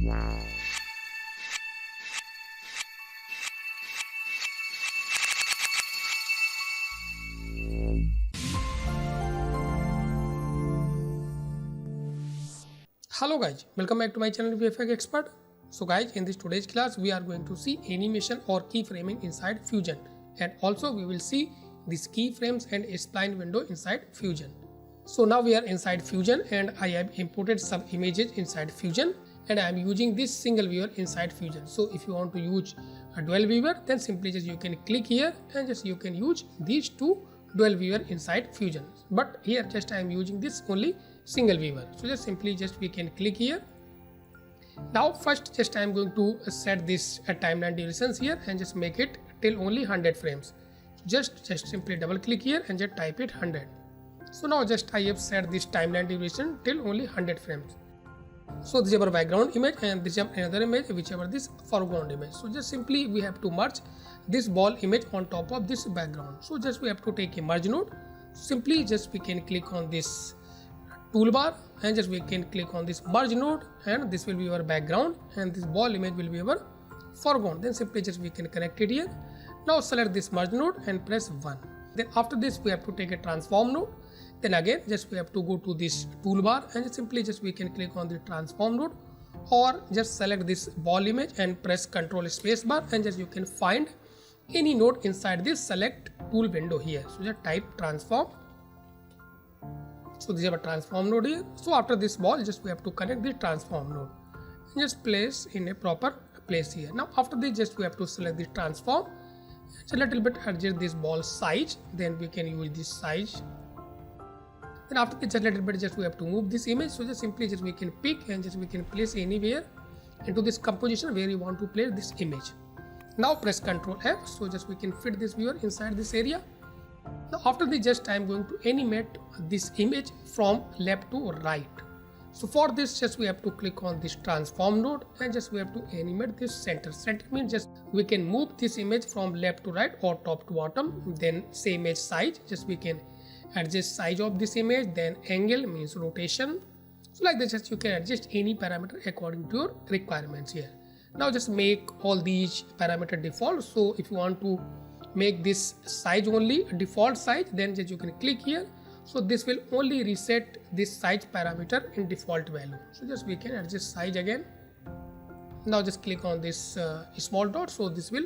Hello guys, welcome back to my channel VFX Expert. So guys, in this today's class we are going to see animation or keyframing inside Fusion, and also we will see these keyframes and spline window inside Fusion. So now we are inside Fusion and I have imported some images inside Fusion and I am using this single viewer inside Fusion. So if you want to use a dual viewer, then simply just you can click here and just you can use these two dual viewer inside Fusion. But here just I am using this only single viewer. So just simply just we can click here. Now first just I am going to set this timeline durations here and just make it till only 100 frames. Just simply double click here and just type it 100. So now just I have set this timeline duration till only 100 frames. So this is our background image and this is another image, whichever this foreground image. So just simply we have to merge this ball image on top of this background. So just we have to take a merge node. Simply just we can click on this toolbar and just we can click on this merge node, and this will be our background and this ball image will be our foreground. Then simply just we can connect it here. Now select this merge node and press 1. Then after this we have to take a transform node. Then again just we have to go to this toolbar and simply just we can click on the transform node, or just select this ball image and press Ctrl spacebar and just you can find any node inside this select tool window here. So just type transform. So this is our transform node here. So after this ball just we have to connect the transform node and just place in a proper place here. Now after this just we have to select the transform, so a little bit adjust this ball size, then we can use this size. Then after this just a little bit just we have to move this image. So just simply just we can pick and just we can place anywhere into this composition where you want to place this image. Now press Ctrl F, so just we can fit this viewer inside this area. Now after this just I am going to animate this image from left to right. So for this just we have to click on this transform node and just we have to animate this center. Center means just we can move this image from left to right or top to bottom. Then same image size, just we can adjust size of this image. Then angle means rotation. So like this just you can adjust any parameter according to your requirements here. Now just make all these parameter default. So if you want to make this size only default size, then just you can click here. So this will only reset this size parameter in default value. So just we can adjust size again. Now just click on this small dot, so this will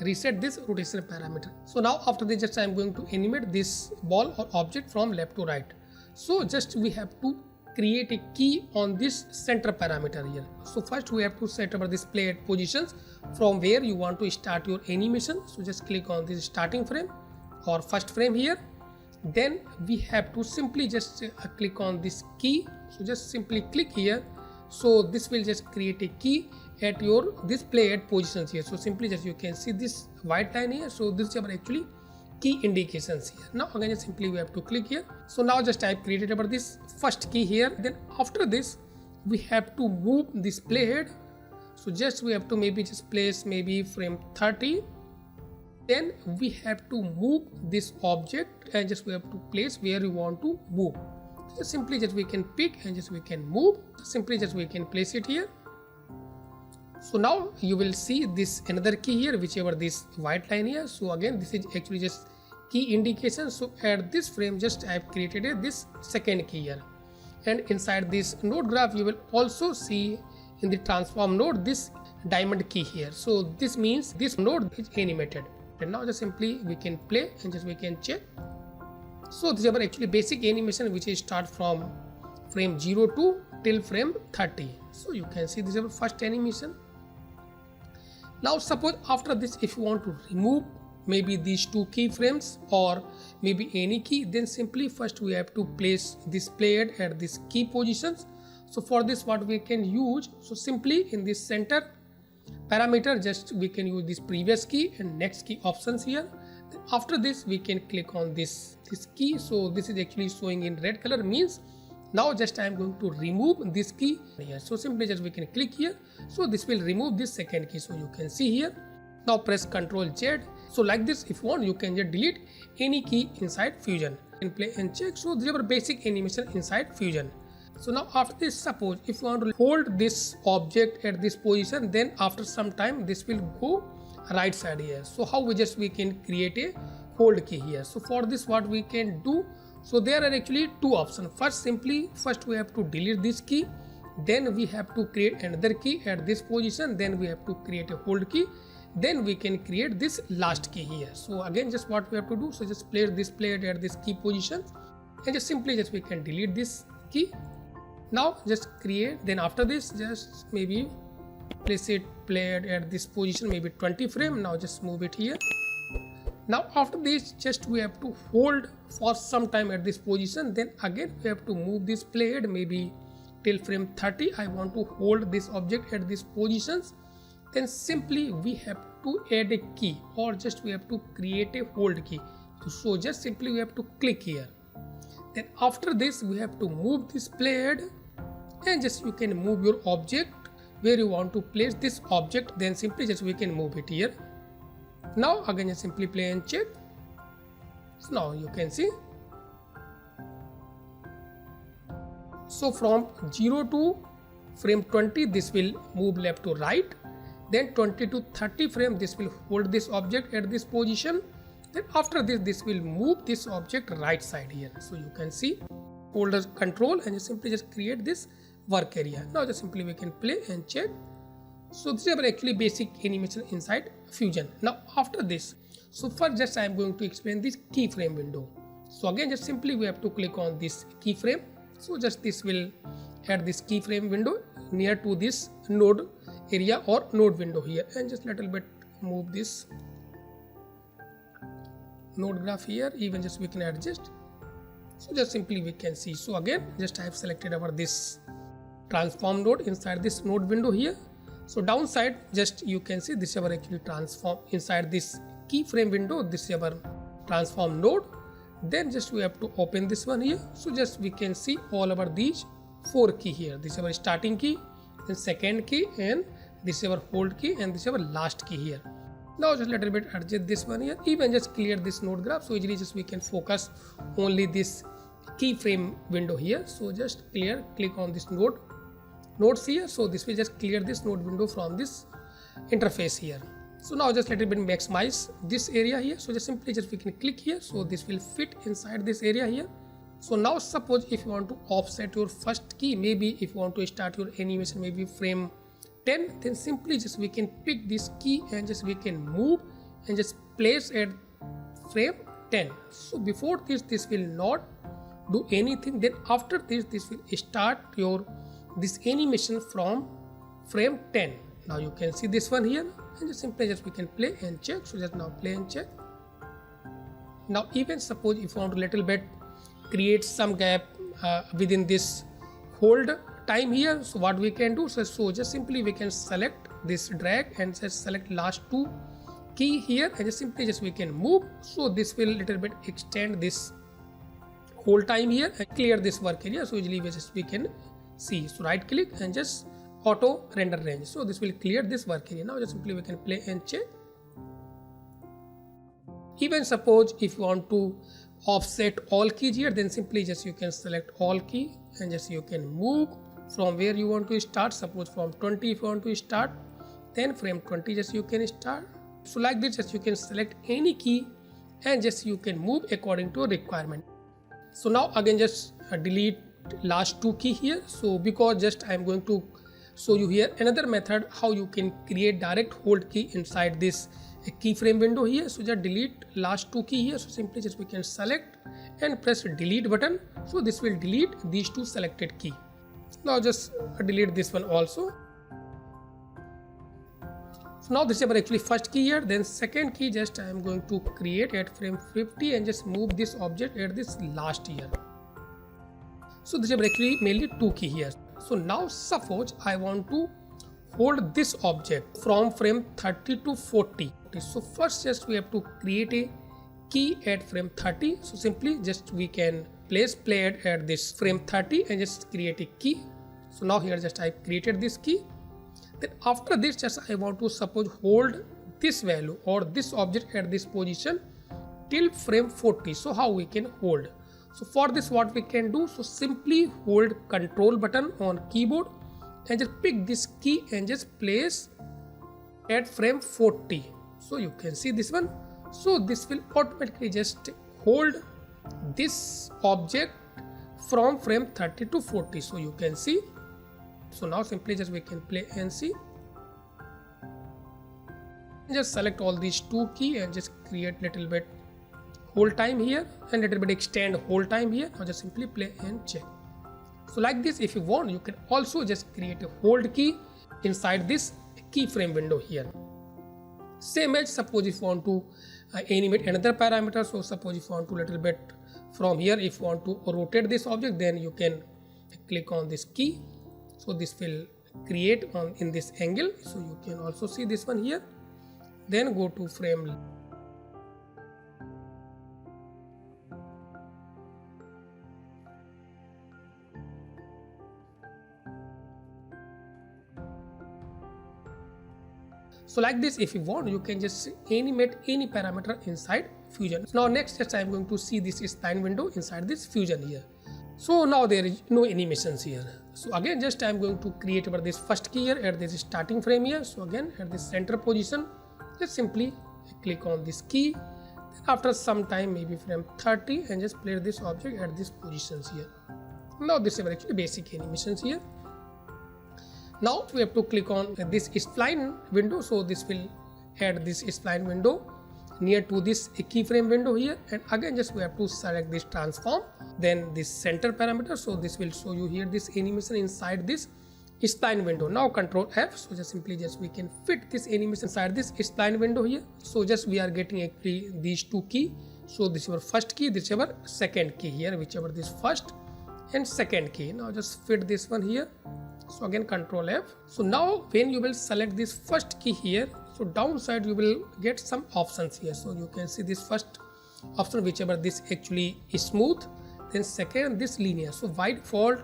reset this rotation parameter. So now after this just I am going to animate this ball or object from left to right. So just we have to create a key on this center parameter here. So first we have to set over this play at positions from where you want to start your animation. So just click on this starting frame or first frame here. Then we have to simply just click on this key. So just simply click here. So this will just create a key at your this play at positions here. So simply just you can see this white line here. So this is our actually key indications here. Now again just simply we have to click here. So now just I have created about this first key here. Then after this we have to move this playhead. So just we have to maybe just place maybe frame 30. Then we have to move this object and just we have to place where you want to move. So just simply just we can pick and just we can move. Simply just we can place it here. So now you will see this another key here, whichever this white line here. So again this is actually just key indication. So at this frame just I have created this second key here, and inside this node graph you will also see in the transform node this diamond key here. So this means this node is animated, and now just simply we can play and just we can check. So this is our actually basic animation which is start from frame 02 till frame 30. So you can see this is our first animation. Now suppose after this if you want to remove maybe these two keyframes or maybe any key, then simply first we have to place this playhead at this key positions. So for this what we can use, so simply in this center parameter just we can use this previous key and next key options here. Then after this we can click on this key. So this is actually showing in red color, means now just I am going to remove this key here. So simply just we can click here. So this will remove this second key. So you can see here. Now press Ctrl Z. So like this if you want you can just delete any key inside Fusion and play and check. So this is our basic animation inside Fusion. So now after this, suppose if you want to hold this object at this position, then after some time this will go right side here. So how we can create a hold key here. So for this what we can do, so there are actually two options. First we have to delete this key, then we have to create another key at this position, then we have to create a hold key, then we can create this last key here. So again just what we have to do, so just place this plate at this key position and just simply we can delete this key. Now just create, then after this just maybe place it played at this position, maybe 20 frame. Now just move it here. Now after this just we have to hold for some time at this position, then again we have to move this plate maybe till frame 30. I want to hold this object at these positions, then simply we have to add a key, or just we have to create a hold key. So just simply we have to click here. Then after this we have to move this plate and just you can move your object where you want to place this object, then simply just we can move it here. Now again just simply play and check. So now you can see. So from 0 to frame 20 this will move left to right, then 20 to 30 frame this will hold this object at this position, then after this will move this object right side here. So you can see hold the control and you simply just create this work area. Now just simply we can play and check. So this is actually basic animation inside Fusion. Now after this, so first just I am going to explain this keyframe window. So again just simply we have to click on this keyframe. So just this will add this keyframe window near to this node area or node window here, and just little bit move this node graph here, even just we can adjust. So just simply we can see. So again just I have selected our this transform node inside this node window here. So downside just you can see this is our actually transform inside this keyframe window, this is our transform node. Then just we have to open this one here. So just we can see all over these 4 key here. This is our starting key, then second key, and this is our hold key, and this is our last key here. Now just little bit adjust this one here, even just clear this node graph, so easily just we can focus only this keyframe window here. So just clear, click on this nodes here. So this will just clear this node window from this interface here. So now just little bit maximize this area here. So just simply just we can click here. So this will fit inside this area here. So now suppose if you want to offset your first key, maybe if you want to start your animation maybe frame 10, then simply just we can pick this key and just we can move and just place at frame 10. So before this will not do anything, then after this will start your this animation from frame 10. Now you can see this one here, and just simply just we can play and check. So just now play and check. Now even suppose if you want to little bit create some gap within this hold time here, so what we can do, so just simply we can select this drag and just select last 2 key here, and just simply just we can move. So this will little bit extend this whole time here and clear this work area. So usually we can see. So right click and just auto render range. So this will clear this work area. Now just simply we can play and check. Even suppose if you want to offset all keys here, then simply just you can select all key and just you can move from where you want to start. Suppose from 20 if you want to start, then frame 20 just you can start. So like this just you can select any key and just you can move according to requirement. So now again just delete last 2 key here. So because just I am going to show you here another method how you can create direct hold key inside this keyframe window here. So just delete last 2 key here. So simply just we can select and press delete button. So this will delete these 2 selected key. Now just delete this one also. So now this is our actually first key here. Then second key just I am going to create at frame 50 and just move this object at this last here. So this is actually mainly 2 key here. So now suppose I want to hold this object from frame 30 to 40. So first just we have to create a key at frame 30. So simply just we can place play at this frame 30 and just create a key. So now here just I created this key. Then after this just I want to suppose hold this value or this object at this position till frame 40. So how we can hold? So for this what we can do, so simply hold control button on keyboard and just pick this key and just place at frame 40. So you can see this one. So this will automatically just hold this object from frame 30 to 40. So you can see. So now simply just we can play and see. Just select all these two key and just create little bit hold time here and little bit extend hold time here. Now just simply play and check. So like this, if you want, you can also just create a hold key inside this keyframe window here. Same as suppose if you want to animate another parameter. So suppose if you want to little bit from here, if you want to rotate this object, then you can click on this key. So this will create on in this angle. So you can also see this one here. Then go to frame. So like this, if you want, you can just animate any parameter inside Fusion. Now next, just I am going to see this spline window inside this Fusion here. So now there is no animations here. So again, just I am going to create over this first key here at this starting frame here. So again, at this center position, just simply click on this key. Then after some time, maybe frame 30, and just place this object at this positions here. Now this is actually basic animations here. Now we have to click on this spline window. So this will add this spline window near to this keyframe window here, and again just we have to select this transform, then this center parameter. So this will show you here this animation inside this spline window. Now Control F. So just simply just we can fit this animation inside this spline window here. So just we are getting actually these two key. So this is our first key, this is our second key here, whichever this first and second key. Now just fit this one here. So again Control F. So now when you will select this first key here, so downside you will get some options here. So you can see this first option, whichever this actually is smooth, then second this linear. So by default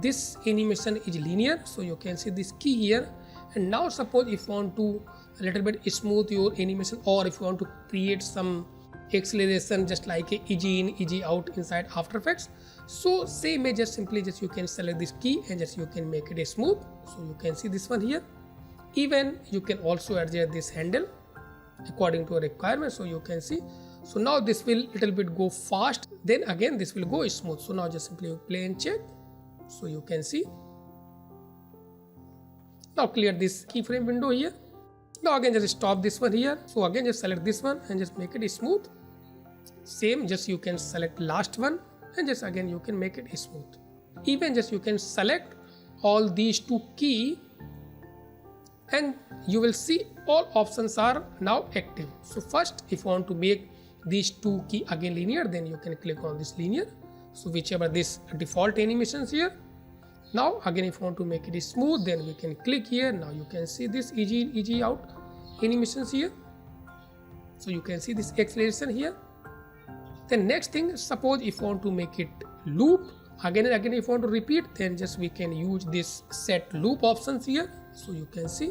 this animation is linear. So you can see this key here. And now suppose if you want to a little bit smooth your animation, or if you want to create some acceleration just like a easy in easy out inside After Effects, so same way just simply just you can select this key and just you can make it a smooth. So you can see this one here. Even you can also adjust this handle according to a requirement. So you can see. So now this will little bit go fast, then again this will go smooth. So now just simply play and check. So you can see. Now clear this keyframe window here. Now again just stop this one here. So again just select this one and just make it smooth. Same, just you can select last one and just again you can make it smooth. Even just you can select all these two key and you will see all options are now active. So first, if you want to make these two key again linear, then you can click on this linear. So whichever this default animations here. Now again if you want to make it smooth, then we can click here. Now you can see this easy in easy out animations here. So you can see this acceleration here. Then next thing, suppose if you want to make it loop again and again, if you want to repeat, then just we can use this set loop options here. So you can see.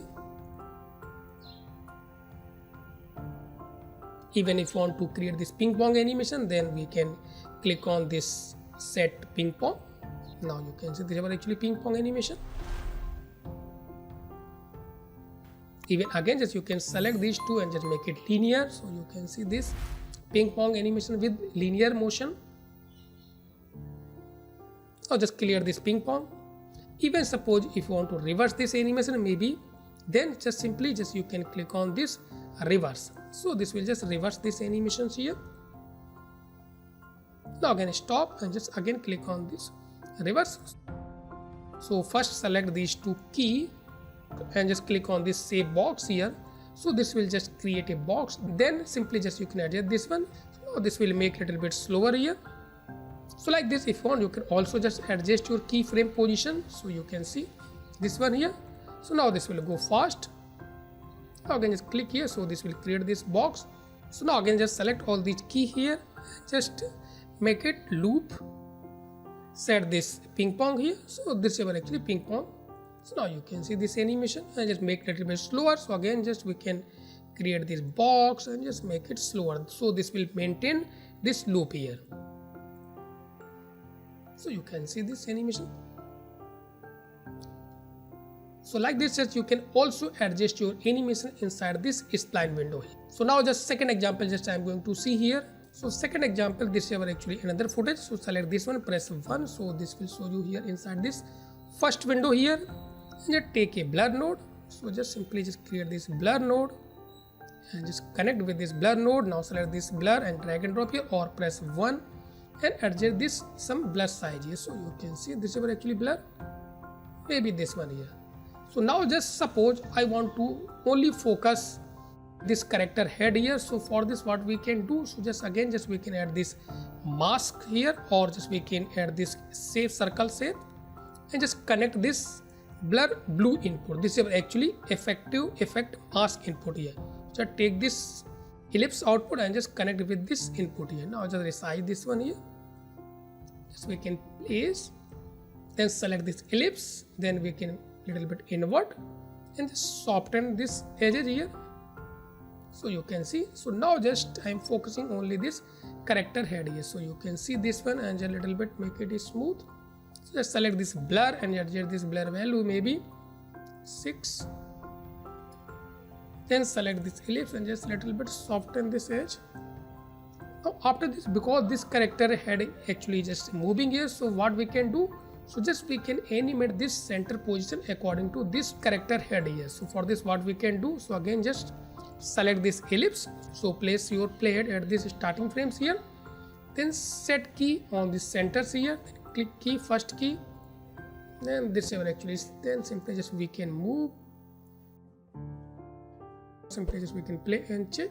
Even if you want to create this ping pong animation, then we can click on this set ping pong. Now you can see this is actually ping pong animation. Even again just you can select these two and just make it linear. So you can see this ping pong animation with linear motion. Now just clear this ping pong. Even suppose if you want to reverse this animation maybe, then just simply just you can click on this reverse. So this will just reverse this animations here. Now again stop and just again click on this reverse. So first select these two key and just click on this shape box here. So this will just create a box. Then simply just you can adjust this one. So this will make a little bit slower here. So like this, if you want, you can also just adjust your keyframe position. So you can see this one here. So now this will go fast. Now again just click here. So this will create this box. So now again just select all these key here. Just make it loop. Set this ping pong here. So this is actually ping pong. So now you can see this animation and just make it a little bit slower. So again just we can create this box and just make it slower. So this will maintain this loop here. So you can see this animation. So like this, just you can also adjust your animation inside this spline window here. So now just second example, just I am going to see here. So second example, this is our actually another footage. So select this one, press 1. So this will show you here inside this first window here. And just take a blur node. So just simply just create this blur node and just connect with this blur node. Now select this blur and drag and drop here, or press 1 and adjust this some blur size here. So you can see this is our actually blur, maybe this one here. So now just suppose I want to only focus this character head here. So for this what we can do, so just again just we can add this mask here, or just we can add this shape, circle shape, and just connect this blur blue input. This is actually effect mask input here. So take this ellipse output and just connect with this input here. Now just resize this one here. Just we can place, then select this ellipse, then we can little bit invert and just soften this edges here. So you can see. So now just I am focusing only this character head here. So you can see this one and just a little bit make it smooth. So just select this blur and adjust this blur value maybe 6. Then select this ellipse and just a little bit soften this edge. Now after this, because this character head actually just moving here, so what we can do, so just we can animate this center position according to this character head here. So for this what we can do, so again just select this ellipse. So place your playhead at this starting frames here. Then set key on the centers here. Click key, first key. Then this is actually, then simply just we can move. Simply just we can play and check.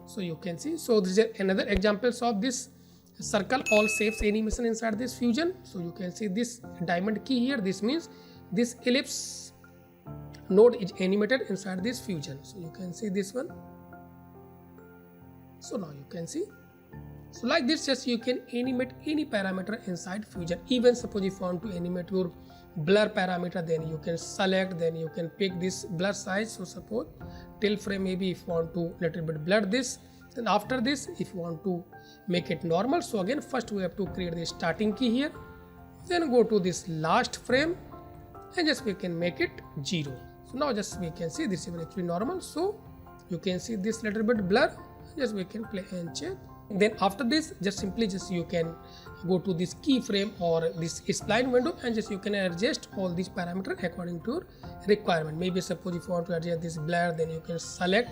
So you can see. So this is another examples of this circle all shapes animation inside this Fusion. So you can see this diamond key here. This means this ellipse node is animated inside this Fusion. So you can see this one. So now you can see. So like this, just you can animate any parameter inside Fusion. Even suppose if you want to animate your blur parameter, then you can select, then you can pick this blur size. So suppose till frame, maybe if you want to little bit blur this. Then after this, if you want to make it normal, so again first we have to create the starting key here, then go to this last frame and just we can make it 0. So now just we can see this is actually normal. So you can see this little bit blur, just we can play and check. Then after this, just simply just you can go to this keyframe or this spline window and just you can adjust all these parameters according to your requirement. Maybe suppose if you want to adjust this blur, then you can select,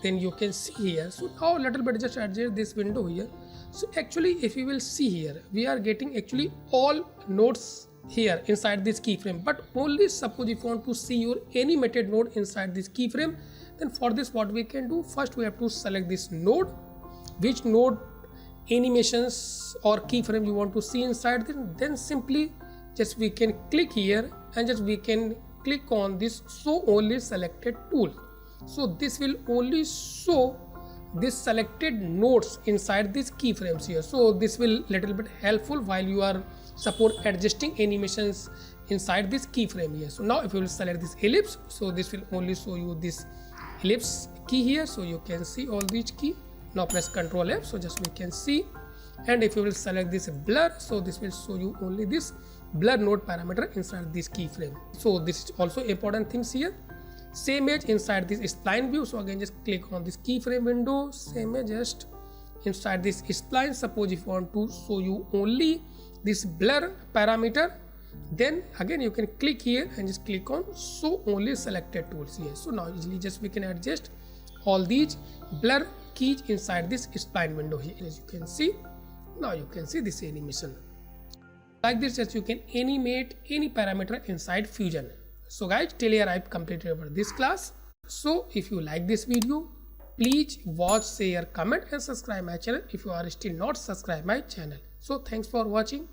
then you can see here. So now a little bit just adjust this window here. So actually if you will see here, we are getting actually all nodes here inside this keyframe, but only suppose if you want to see your animated node inside this keyframe, then for this what we can do, first we have to select this node, which node animations or keyframe you want to see inside, then simply just we can click here and just we can click on this show only selected tool. So this will only show this selected nodes inside these keyframes here. So this will little bit helpful while you are support adjusting animations inside this keyframe here. So now if you will select this ellipse, so this will only show you this ellipse key here. So you can see all these key. Now press Ctrl F, so just we can see. And if you will select this blur, so this will show you only this blur node parameter inside this keyframe. So this is also important things here. Same as inside this spline view. So again just click on this keyframe window, same as just inside this spline. Suppose if you want to show you only this blur parameter, then again you can click here and just click on show only selected tools here. So now easily just we can adjust all these blur keys inside this spline window here. As you can see, now you can see this animation. Like this, just you can animate any parameter inside Fusion. So guys, till here I've completed over this class. So if you like this video, please watch, share, comment and subscribe my channel if you are still not subscribed my channel. So thanks for watching.